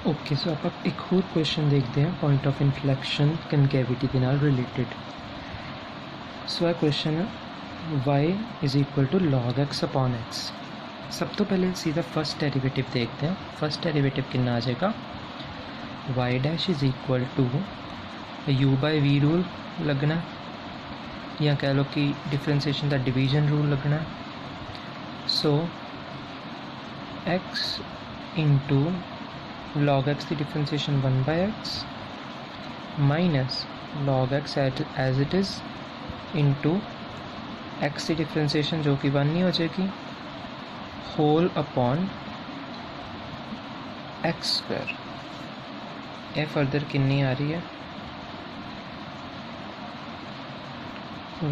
Okay, सो आप एक होर क्वेश्चन देखते हैं पॉइंट ऑफ इनफ्लैक्शन कनकैविटी के नाल रिलेटेड। सो यह क्वेश्चन है y is equal to log x upon x। सब तो पहले सीधा फर्स्ट डेरिवेटिव देखते हैं। फर्स्ट डेरिवेटिव कितना आ जाएगा, y dash is equal to u by v rule लगना, या कह लो कि डिफरेंशिएशन का डिवीजन रूल लगना। So x into log x की differentiation 1 by x minus log x as it is into x की डिफरेंशिएशन जो कि 1 नहीं हो जाएगी, होल अपॉन x स्क्वायर। ये फर्दर कितनी आ रही है,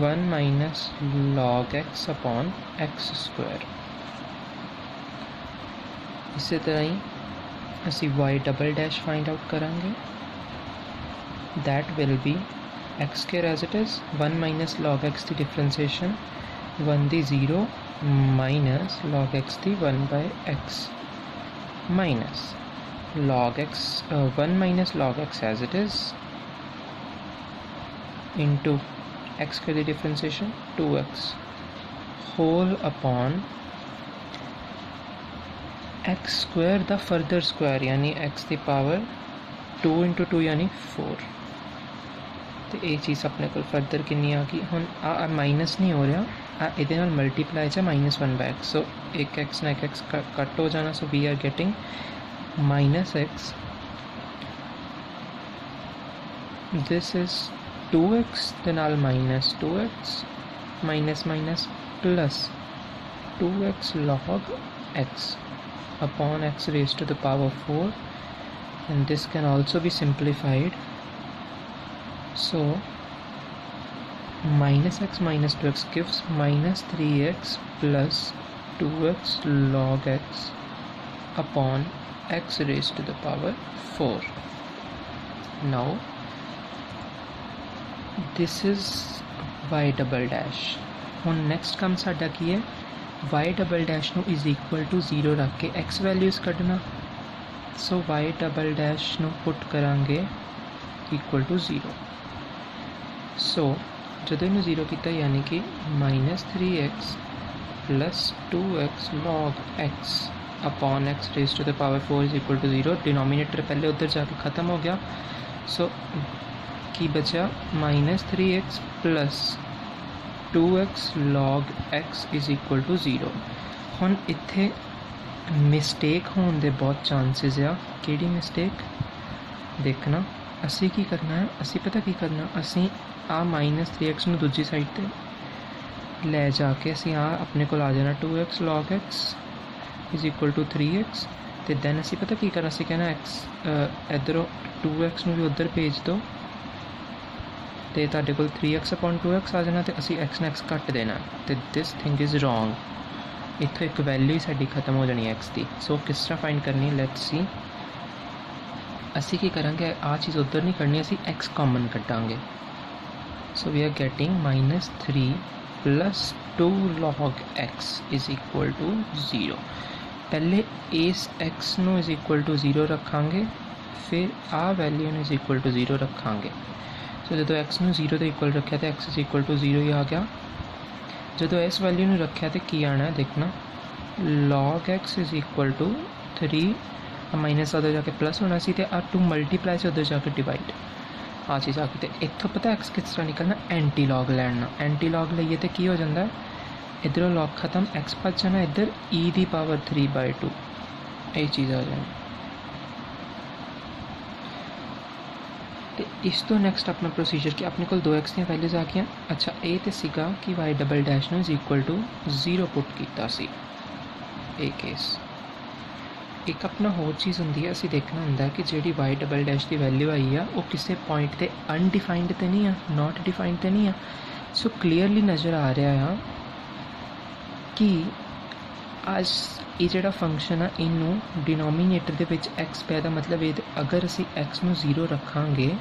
1 minus log x upon x square. इसी तरह ही असी y double dash find out करांगे, that will be x square as it is 1 minus log x की डिफरेंशिएशन 1 दी 0 माइनस log x दी 1 by x minus log x 1 minus log x as it is into x square दी differentiation 2x whole upon x square the further square यानी x दी power 2 into 2 यानी 4। तो ये चीज़ अपने को फर्दर कितनी आ गई, हम आ माइनस नहीं हो रहा, ये मल्टीप्लाई है -1 बाय एक्स। सो एक एक्स ना एक एक्स कट हो जाना, so we are getting minus x, this is 2x then I'll minus 2x minus minus plus 2x log x upon x raised to the power 4, and this can also be simplified. So minus x minus 2x gives minus 3x plus 2x log x upon x raised to the power 4. Now this is y double dash. हुण next काम साडा की है, y double dash नू is equal to 0 रख के x values कढ़ना। So y double dash नू पुट करांगे इक्वल टू 0। सो जदों इनू 0 किया यानी कि -3x plus 2x log x upon x raise to the power 4 is equal to 0। Denominator पहले उधर जाके ख़त्म हो गया, सो की बचा -3x plus 2x log x is equal to 0। हुण इत्थे मिसटेक होने के बहुत चांसिस आ। किहड़ी मिसटेक देखना, असी की करना है, असी पता की करना, असी आ -3x नू दूजी साइड ते ले जाके असी आ अपने को आ जाना 2x log x is equal to 3x। तो दैन असी पता की करना, असी कहना x इधरों 2x नू भी उधर भेज दो, तो तुहाडे कोल 3x अपॉन 2x आ जाना, तो असी x ने x कट देना। तो दिस थिंग इज़ रॉन्ग, इत्थों एक वैल्यू ही साडी खत्म हो जानी है x की। सो किस तरह फाइंड करनी, लेट्स सी। असी की करांगे, आ चीज़ उधर नहीं करनी, असी x कॉमन कटांगे। So we are getting -3 plus 2 log x is equal to 0। पहले इस x नू इज इक्वल टू 0 रखांगे, फिर आ वैल्यू नू इज इक्वल टू 0 रखांगे। सो जो x नू 0 के इक्वल रखा तो x इज इक्वल टू 0 ही आ गया। जो इस वैल्यू नू रखा तो की आना है देखना, log x is equal to 3 minus उधर जाके प्लस होना सी, आ 2 मल्टीप्लाई से उधर जाके डिवाइड आ चीज़ आ गई। तो इतों पता x किस तरह निकलना, एंटी लॉग लैना। एंटी लॉग लईए तो की हो जाता है, इधरों लॉग खत्म, x बच जाना, इधर e की पावर 3/2 ये चीज़ आ जानी। तो इस तो नैक्सट अपना प्रोसीजर कि अपने को 2x दी वैल्यूज़ आ गई। अच्छा ये तो सीगा कि y डबल डैश नू इज इक्वल टू 0 पुट किया सी, ये केस। एक अपना होर चीज़ होंदी है, असी देखना होंदा है कि जिहड़ी y डबल डैश की वैल्यू आई आ वो किसी पॉइंट ते अनडिफाइंड तो नहीं आ, नॉट डिफाइंड तो नहीं आ। सो क्लीयरली नज़र आ रहा है कि आज ये जिहड़ा फंक्शन है इनू डिनोमीनेटर दे विच x पे दा मतलब ये अगर असी x नू 0 रखांगे,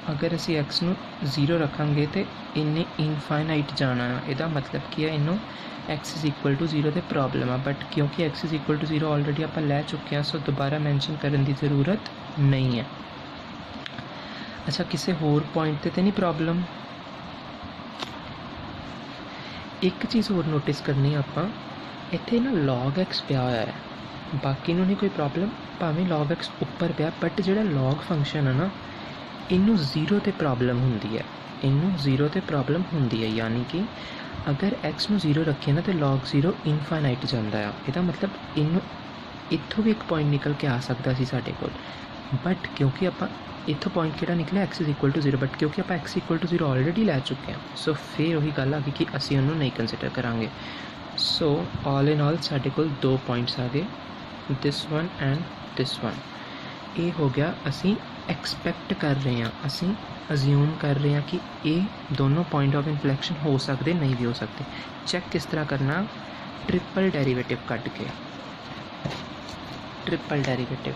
अगर असी x नू 0 रखांगे तो इन्हें इनफाइनाइट जाना है। इसका मतलब की है, इनू एक्स इज़ इक्वल टू 0 तो प्रॉब्लम है, बट क्योंकि x is equal to 0 already आप लै चुके हैं, सो दोबारा मैंशन करने की ज़रूरत नहीं है। अच्छा, किसी होर पॉइंट ते नहीं प्रॉब्लम? एक चीज़ होर नोटिस करनी आपां, इत्थे ना लॉग एक्स पिया होया है, बाकी नूं नहीं कोई प्रॉब्लम, भावें लॉग एक्स उपर पिया, बट जिहड़ा लॉग फंक्शन है ना, इनू 0 ते प्रॉब्लम हुंदी है, इनू 0 ते प्रॉब्लम हुंदी है। यानी कि अगर एक्स नूं 0 रखिए ना तो लॉग 0 इनफाइनाइट जांदा है। इहदा मतलब इनू इत्थों भी एक पॉइंट निकल के आ सकता सी साडे कोल, बट क्योंकि आपां इत्थों पॉइंट किहड़ा निकलिया x is equal to 0, but क्योंकि आप एक्स इक्वल टू 0 ऑलरेडी लै चुके हैं, सो फिर वही गल आ गई कि असीं उन्होंने नहीं कंसिडर करांगे। सो ऑल इन ऑल साडे कोल 2 पॉइंट्स आ गए, this one and this one. ये हो गया असीं एक्सपैक्ट कर रहे हैं, असीं अज्यूम कर रहे हैं कि ये दोनों पॉइंट ऑफ इन्फ्लैक्शन हो सकते, नहीं भी हो सकते। चेक किस तरह करना? ट्रिपल डेरिवेटिव कट के, triple derivative.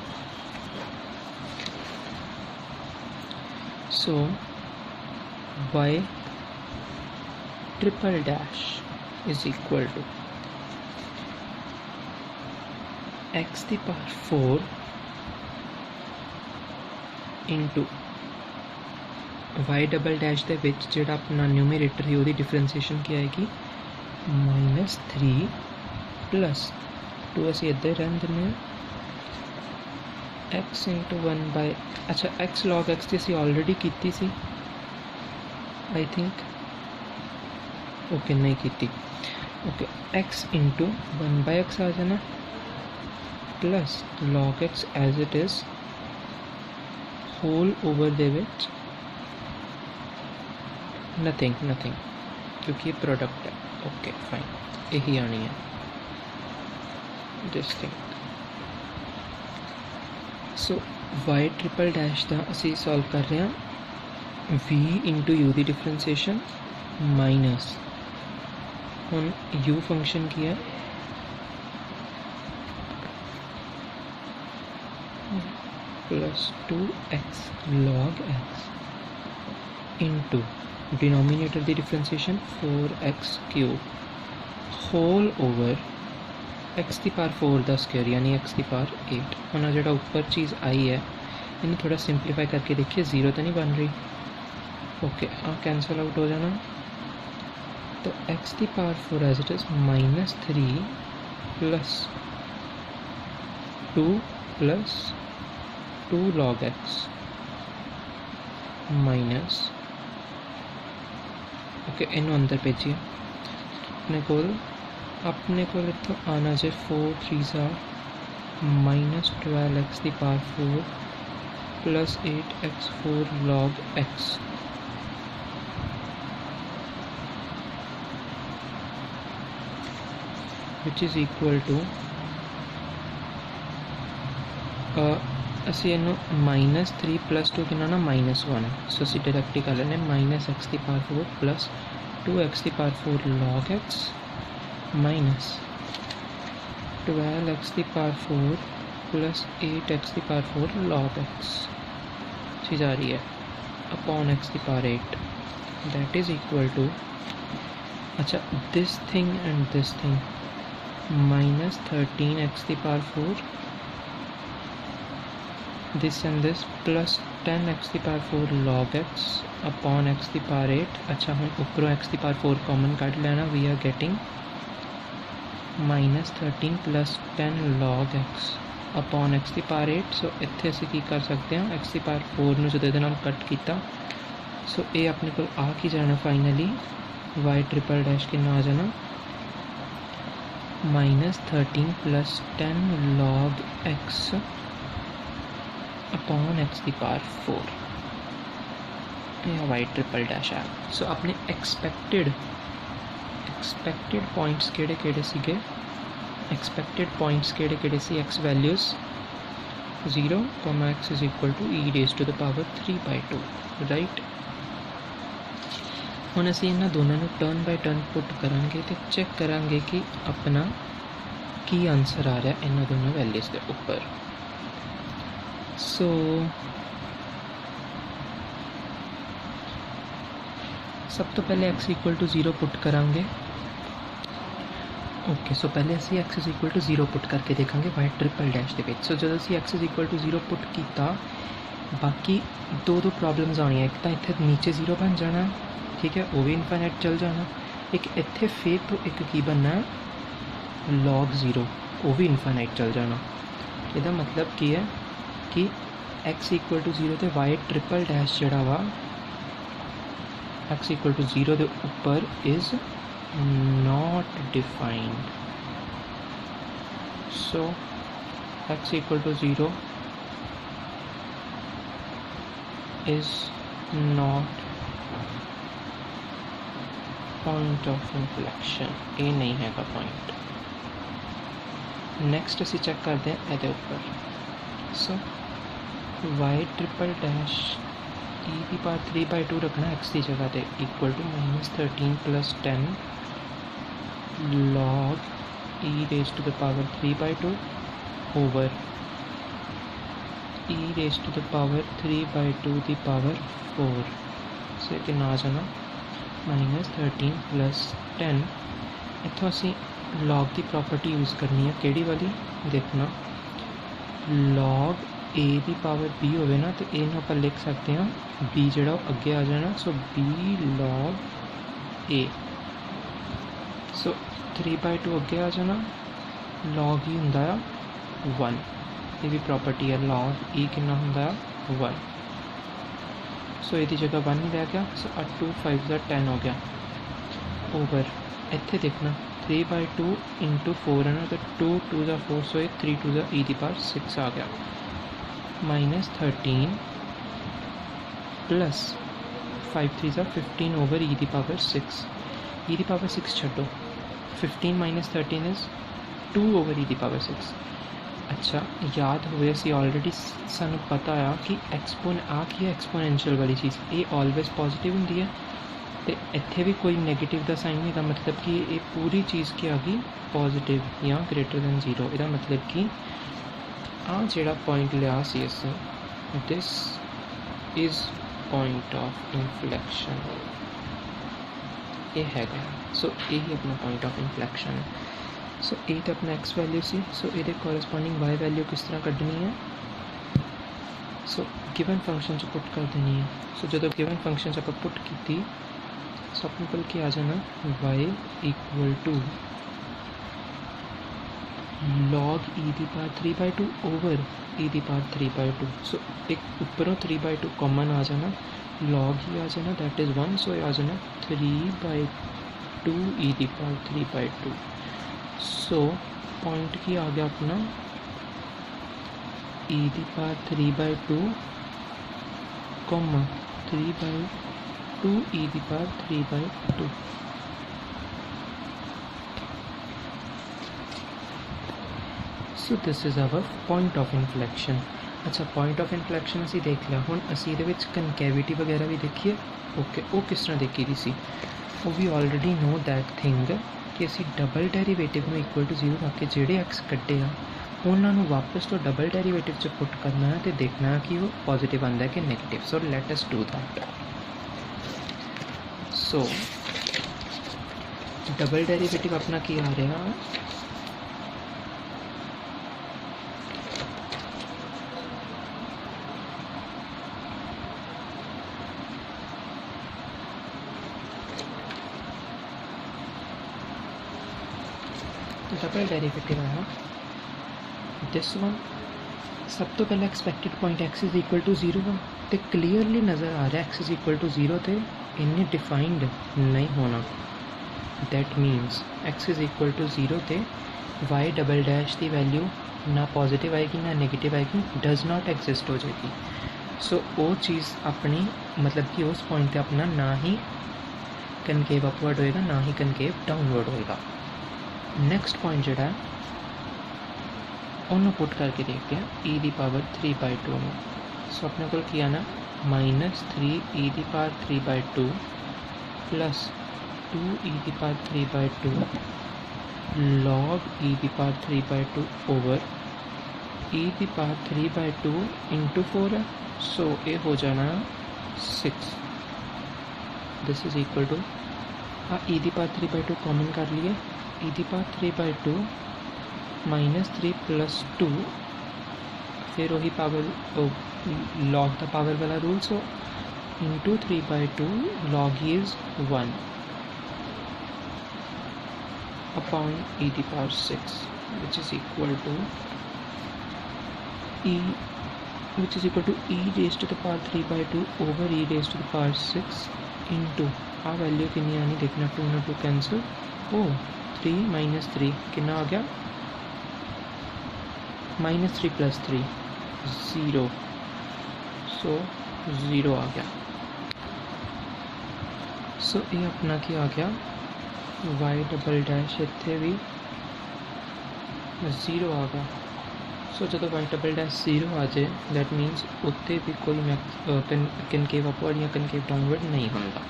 So y triple dash is equal to x the power 4 into y double dash दे विच जिहड़ा अपना न्यूमरेटर है उसकी डिफरेंसीएशन क्या आएगी? -3 प्लस 2 असीं इधर रहन दिंदे एक्स इंटू 1 बाय, अच्छा एक्स लॉग एक्स तो असीं ऑलरेडी कीती सी आई थिंक, ओके नहीं कीती, okay x into 1 by x आ जाना plus log x as it is whole over दे विच नथिंग नथिंग, क्योंकि ये प्रोडक्ट है। ओके फाइन, यही आनी है this thing. So y triple dash का असी सॉल्व कर रहे हैं v इंटू यू की डिफरेंसीएशन माइनस हुन u फंक्शन की है +2x log x into denominator की डिफरेंसीएशन 4x³ होल ओवर एक्स की पावर 4 का स्क्वायर यानी एक्स की पावर 8। हम जो ऊपर चीज़ आई है इन्हें थोड़ा सिंपलीफाई करके देखिए, 0 तो नहीं बन रही, ओके कैंसल आउट हो जाना। तो एक्स की power 4 as it is -3 plus 2 plus 2 log x minus, okay इन अंदर भेजिए अपने को इतों आना जे 4 3 -12x की power 4 plus 8x4 log x which is equal to असी इनू -3 प्लस 2 कितना ना -1, सो असी डायरेक्ट ही कर लेने -x की पावर 4 प्लस 2x की power 4 log x minus 12x की पावर 4 प्लस 8x की पावर 4 log x चीज़ आ रही है अपॉन x की power 8 that is equal to, अच्छा this thing and this thing -13x की power 4 this and this plus 10x की power 4 log x upon x की पावर 8। अच्छा हम ऊपरों x की पावर 4 कॉमन कट लेना, we are getting -13 plus 10 log x upon x की पावर 8। सो इत्थे असीं की कर सकते हैं, x की पावर 4 नूं जदों इहदे नाल कट किया, सो ये अपने को आ की जाना फाइनली y ट्रिपल डैश कितना आ जाना -13 plus 10 log x upon x की पावर 4, यह y ट्रिपल डैश है। सो अपने एक्सपैक्टेड पॉइंट्स केड़े सीगे, एक्सपैक्टेड पॉइंट्स केड़े सी x values 0, x is equal to e⁻³ right. हुण असीं इन्हां दोनों नूं टर्न बाय टर्न पुट करांगे तो चेक करांगे कि अपना की आंसर आ रहा है इन्हां दोनों वैल्यूज़ के उपर। सो सब तो पहले x इक्वल टू 0 पुट करांगे, ओके सो पहले असी x is equal to 0 put करके देखेंगे वाई ट्रिपल डैश के। सो जो असी x is equal to 0 put किया, बाकी दो प्रॉब्लम्स आनी, एक तो इतने नीचे 0 बन जाना, ठीक है, वो भी इनफाइनाइट चल जाना, एक इतने फिर तो एक की बनना लॉग 0, वो भी इनफाइनाइट चल जाना। इसका मतलब की है कि एक्स इक्वल टू 0 तो वाई ट्रिपल डैश जड़ा वा एक्स इक्वल टू 0 के ऊपर is not defined. So x equal to 0 is not point of inflection. ये नहीं है का पॉइंट। नेक्स्ट असी चेक करते हैं ਇਹਦੇ ऊपर। सो y ट्रिपल डैश e की पावर 3/2 रखना x की जगह पे equal to -13 + 10 log e raised to the power 3/2 over e raised to the power 3/2 की पावर 4 से कि ना जाना -13 + 10। इतों असी log की प्रॉपर्टी यूज़ करनी है, केड़ी वाली देखना, log a की पावर b होवे ना तो ये आप लिख सकते हैं b जड़ा अगे आ जाना, सो b log a, सो 3/2 अगे आ जाना, log e होंदा 1, ये भी प्रॉपर्टी है, log e कितना होंदा 1, सो ये जगह 1 ही रह गया, सो 2 5 10 हो गया, ओवर इत्थे देखना 3/2 × 4 है ना, तो 2 2 4, सो ये 3 2 e की पावर 6 आ गया, -13 + 5 3 15 ओवर e की पावर 6, e की पावर 6 छड्डो, 15 - 13 इज़ 2 ओवर e की पावर 6। अच्छा याद होवे असी ऑलरेडी सानू पता आ कि एक्सपोनेंशियल वाली चीज़ ये ऑलवेज पॉजिटिव होंदी है, तो इत्थे भी कोई नैगेटिव का साइन नहीं, मतलब कि ये पूरी चीज़ की आ गई पॉजिटिव या ग्रेटर दैन 0। इसका मतलब कि आ जेड़ा पॉइंट लिया सी असी, दिस इज़ पॉइंट ऑफ इनफ्लैक्शन, ये हैगा, सो यही अपना पॉइंट ऑफ इनफ्लैक्शन है। सो ये तो अपना एक्स वैल्यू सी, सो ये कॉरस्पॉन्डिंग वाई वैल्यू किस तरह कढ़नी है, सो गिवन फंक्शन च पुट कर देनी है। सो जो गिवन फंक्शन च आप पुट की, सो अपने को क्या आ जाना y equal to log e की पावर 3/2 ओवर e की पावर 3/2, सो एक ऊपरों 3/2 कॉमन आ जाना, log ही आ जाना, दैट इज़ 1, सो आ जाना 3/2 e की पावर 3/2। सो पॉइंट की आ गया अपना e की पावर 3/2 3/2 e की power 3/2। So this is our point of inflection. अच्छा पॉइंट ऑफ इनफ्लैक्शन असी देख लिया, हुण असी इहदे विच कनकैविटी वगैरह भी देखिए। ओके वो किस तरह देखी दी सी, वो भी ऑलरेडी नो दैट थिंग कि असी डबल डेरीवेटिव में इक्वल टू 0 रख के जेडे एक्स कट्टे आ उन्होंने वापस तो डबल डेरीवेटिव च पुट करना है, तो देखना है कि वो पॉजिटिव आंदा है कि negative. So let us do that. So double derivative अपना की आ रहा, डबल डेरीवेटिव है दिस वन। सब तो पहले expected point x is equal to 0 one, तो क्लीयरली नज़र आ रहा है एक्स इज इक्वल टू 0 तो इन्हें डिफाइंड नहीं होना, that means x is equal to 0 तो वाई डबल डैश की वैल्यू ना पॉजिटिव आएगी ना नेगेटिव आएगी, डज नॉट एग्जिस्ट हो जाएगी। सो वो चीज़ अपनी मतलब कि उस पॉइंट पे अपना ना ही कनकेव अपवर्ड होएगा ना ही कनकेव डाउनवर्ड होएगा। नेक्स्ट पॉइंट जोड़ा उन्होंने पुट करके देखते हैं e की पावर 3/2 में। सो अपने को किया ना -3 e की पावर 3/2 प्लस 2 e की पावर 3/2 log e की पावर 3/2 ओवर e की पावर 3/2 इंटू 4 है, सो ये हो जाना 6। This is equal to e की पावर 3/2 कॉमन कर लिए, e की पावर 3/2 माइनस 3 प्लस 2 फिर वही पावर लॉग द पावर वाला rule so into 3/2 log is 1 upon e की power 6 which is equal to e raised to the power 3/2 over e raised to the power 6 into आ value कितनी आनी देखना 2 ना 2 cancel ओ 3 minus 3 कितना आ गया -3 + 3 0 सो 0 आ गया सो ये अपना की आ गया y डबल इत्थे भी 0 आ गया सो जो y डबल 0 आ जाए दैट मीनस उत्ते भी कोई कनकेव अपवर्ड या कनकेव डाउनवर्ड नहीं होता।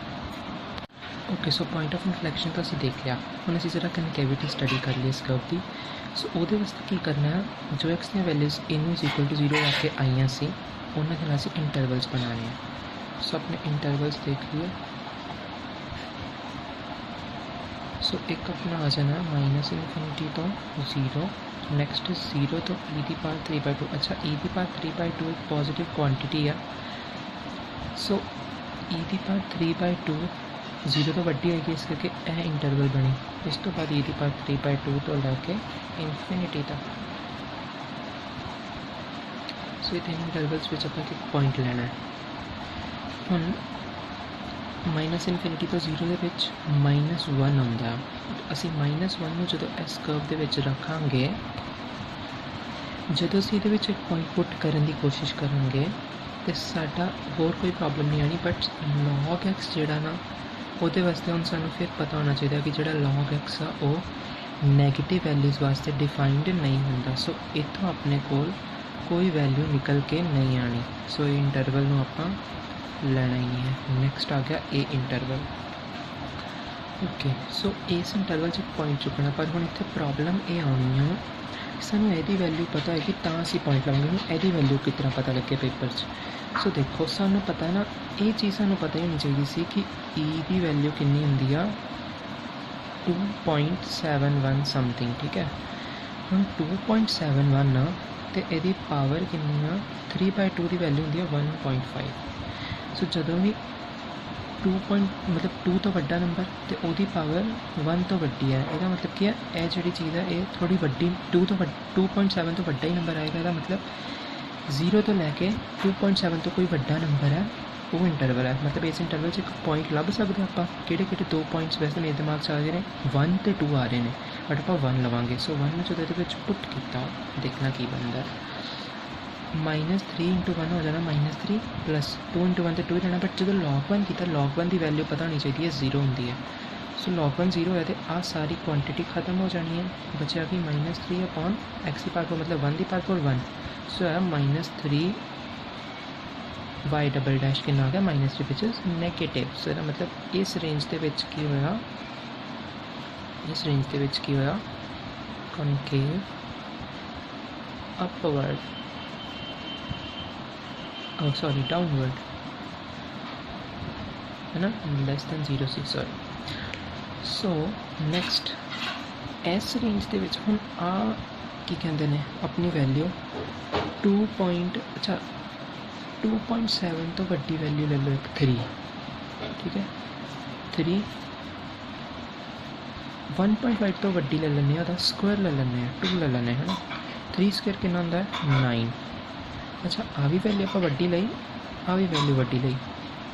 ओके सो पॉइंट ऑफ इनफ्लैक्शन तो असीं देख लिया हुण असीं जरा कनकेविटी स्टडी कर ली इस कर्व की सो उहदे वास्ते की करना है जो एक्स दी वैल्यूज़ इन इज इक्वल टू 0 आके आईयां सी उन्हां दे नाल असीं इंटरवल्स बनाने हैं सो अपने इंटरवल्स देख लिए सो एक अपना आ जाना -∞ तो 0 नैक्सट 0 तो e की पावर 3/2 अच्छा e की पावर 3/2 एक पॉजिटिव क्वांटिटी है सो e की पावर 3/2 0 तो वड्डी होगी इस करके यह इंटरवल बनी इस तो बाद e की पावर 3/2 तो लैके इनफिनिटी तक सो ये तीन इंटरवल्स में अपना एक पॉइंट लेना है हम -∞ तो 0 के -1 आंदा असी -1 में जो इस कर्व के रखांगे जो असी ये एक पॉइंट पुट करने की कोशिश करांगे तो साडा होर कोई प्रॉब्लम नहीं आनी बट लॉग एक्स जिहड़ा ना उहदे वास्ते हुण सानूं फिर पता होना चाहिए कि जिहड़ा लॉग एक्स आ वो नैगेटिव वैल्यूज़ वास्ते डिफाइंड नहीं होंदा सो इत्थों अपने कोल कोई वैल्यू निकल के नहीं आनी सो ये इंटरवल नूं आपां लेना ही नहीं है। नैक्सट आ गया ए इंटरवल ओके सो इस इंटरवल च पॉइंट चुकना पर हुण इत्थे प्रॉब्लम ये आनी है सानूं इहदी वैल्यू पता है कि तां असीं पॉइंट लावांगे हुण इहदी वैल्यू किस तरह पता लगे पेपर च सो देखो सानूं पता ना ये चीज़ सानूं पता ही होनी चाहिए सी कि ई की वैल्यू कितनी होंदी आ 2.71 समथिंग ठीक है हम 2.71 ना तो यदी पावर कितनी आ 3/2 की वैल्यू होंदी है 1.5 सो जदों भी 2 तो वड्डा नंबर तो वही पावर 1 तो वड्डी है यदा मतलब क्या है यह जी चीज़ है ये थोड़ी वड्डी 2.7 तो वड्डा ही नंबर आएगा यदा मतलब 0 तो लैके 2.7 तो कोई वड्डा नंबर है वो इंटरवल है मतलब इस इंटरवल से एक पॉइंट लभ सकते आप कि दो पॉइंट्स वैसे मेरे दिमाग से आ रहे हैं 1 तो 2 आ रहे हैं बट आप 1 लवांगे सो 1 जो ये पुट किया देखना की बनता -3 × 1 हो जाना -3 प्लस 2 × 1 तो 2 ही रहना बट जो log 1 किया log 1 की वैल्यू पता होनी चाहिए 0 होंगी है सो log 1 0 है तो आ सारी क्वांटिटी खत्म हो जानी है बचा कि -3 अपॉन एक्स की पावर मतलब 1 की पावर 1 सो है -3 y डबल कितना आ गया -3 विच इज़ नैगेटिव सो मतलब इस रेंज के की होया इस रेंज के होया कॉनकेव अपवर्ड सॉरी डाउनवर्ड है ना <0 सी सॉरी सो नैक्सट इस रेंज के हुण आ की कहते हैं अपनी वैल्यू 2.7 तो वड्डी वैल्यू ले लो एक 3 ठीक है 3 1.5 तो वड्डी ले लें स्क्वायर ले लें 2 ले लें है ना 3 स्क्वायर कितना होंदा है 9 अच्छा आ भी वैल्यू आप वड्डी लई आ भी वैल्यू वड्डी लई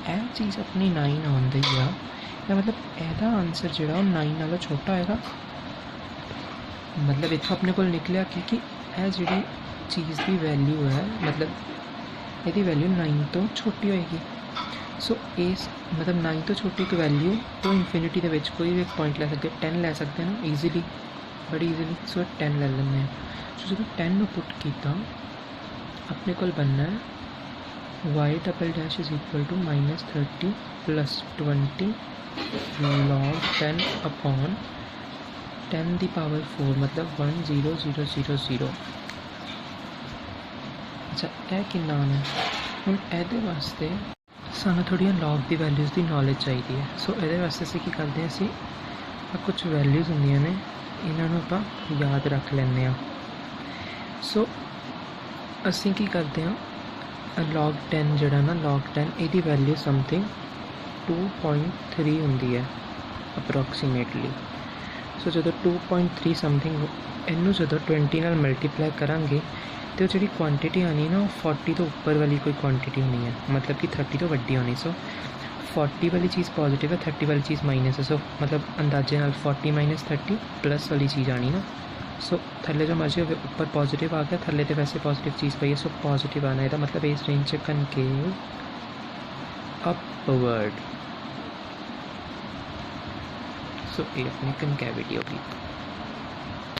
यह चीज़ अपनी 9 आउंदी आ या मतलब यदा आंसर जो 9 नालों छोटा आएगा मतलब इतना अपने को निकलिया कि यह जी चीज़ की वैल्यू है मतलब यदि वैल्यू 9 तो छोटी होएगी सो इस मतलब 9 तो छोटी एक वैल्यू तो इनफिनिटी के कोई भी एक पॉइंट ले सकते 10 ले सकते हैं ना ईजीली बड़ी ईजीली सो 10 ले लें सो जो 10 पुट किया अपने को बनना है y double is equal to -30 + 20 log 10 upon 10 की पावर 4 मतलब 10000 अच्छा यह कितना आना है हुण इहदे वास्ते सानूं थोड़ियां लॉग की वैल्यूज़ की नॉलेज चाहिए है सो ये वास्ते असीं की करते हैं असीं कुछ वैल्यूज़ होंदियां ने इन्हां नूं आपां याद रख लैंदे आ। सो असीं की करते हैं, log 10 जिहड़ा ना log 10 इहदी वैल्यू समथिंग 2.3 हुंदी है अप्रोक्सीमेटली। सो जदों 2.3 समथिंग इनू जदों 20 नाल मल्टीप्लाई करांगे तो जी क्वांटिटी आनी ना 40 तो उपर वाली कोई क्वांटिटी होनी है, मतलब कि 30 तो वड्डी होनी। सो 40 वाली चीज़ पॉजिटिव है, 30 वाली चीज़ माइनस है। सो मतलब अंदाजे नाल 40 - 30 प्लस वाली चीज़ आनी ना। सो थल्ले जो मर्जी हो, उपर पॉजिटिव आ गया, थल्ले तो वैसे पॉजिटिव चीज़ पई है, सो पॉजिटिव आना है मतलब इस रेंज च कनकेव अपवर्ड। सो ये अपनी कनकैविटी होगी।